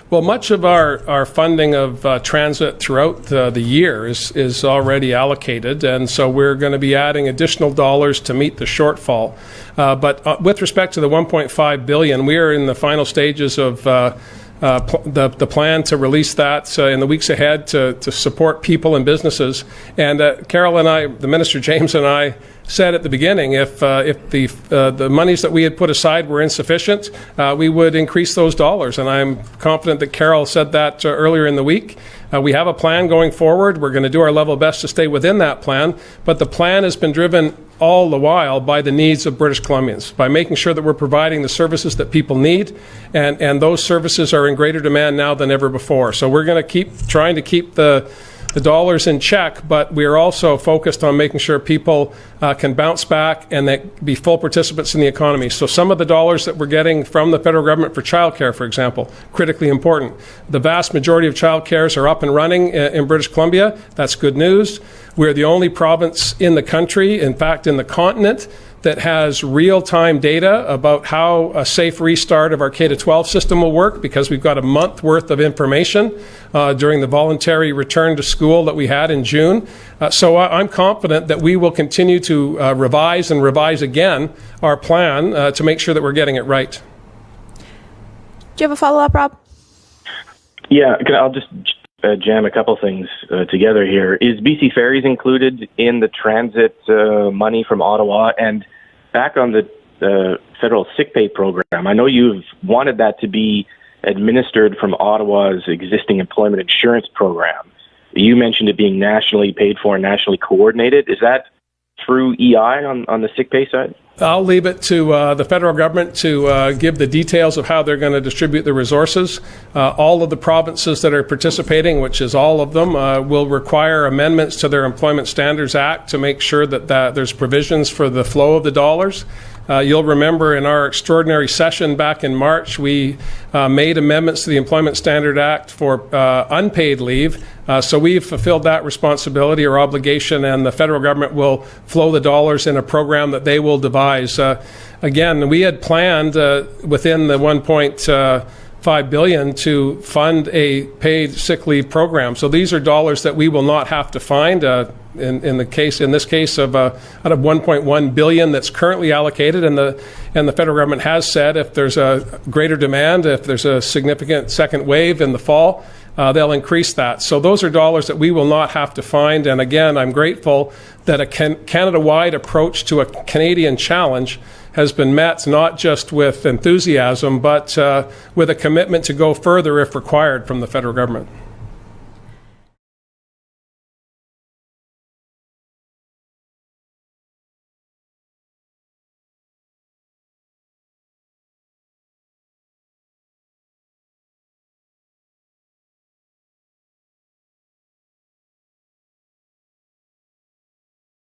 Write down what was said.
Well, much of our funding of transit throughout the year is already allocated, and so we're going to be adding additional dollars to meet the shortfall. But with respect to the $1.5 billion, we are in the final stages of the plan to release that in the weeks ahead to support people and businesses. And Carol and I, the Minister James and I, said at the beginning, if the monies that we had put aside were insufficient, we would increase those dollars. And I'm confident that Carol said that earlier in the week. We have a plan going forward. We're going to do our level best to stay within that plan. But the plan has been driven all the while by the needs of British Columbians, by making sure that we're providing the services that people need. And those services are in greater demand now than ever before. So we're going to keep trying to keep the dollars in check, but we are also focused on making sure people can bounce back and that be full participants in the economy. So some of the dollars that we're getting from the federal government for childcare, for example, critically important. The vast majority of childcares are up and running in British Columbia. That's good news. We're the only province in the country, in fact in the continent, that has real-time data about how a safe restart of our K-12 system will work, because we've got a month worth of information during the voluntary return to school that we had in June. So I'm confident that we will continue to revise and revise again our plan to make sure that we're getting it right. Do you have a follow-up, Rob? Yeah, I'll just jam a couple things together here. Is BC Ferries included in the transit money from Ottawa? And back on the federal sick pay program, I know you've wanted that to be administered from Ottawa's existing employment insurance program. You mentioned it being nationally paid for and nationally coordinated. Is that through EI on the sick pay side? I'll leave it to the federal government to give the details of how they're going to distribute the resources. All of the provinces that are participating, which is all of them, will require amendments to their Employment Standards Act to make sure that there's provisions for the flow of the dollars. You'll remember in our extraordinary session back in March, we made amendments to the Employment Standard Act for unpaid leave. So we've fulfilled that responsibility or obligation, and the federal government will flow the dollars in a program that they will devise. Again, we had planned within the $1.5 billion to fund a paid sick leave program. So these are dollars that we will not have to find. In this case of out of $1.1 billion that's currently allocated, and the federal government has said if there's a greater demand, if there's a significant second wave in the fall, they'll increase that. So those are dollars that we will not have to find. And again, I'm grateful that a Canada-wide approach to a Canadian challenge has been met not just with enthusiasm, but with a commitment to go further if required from the federal government.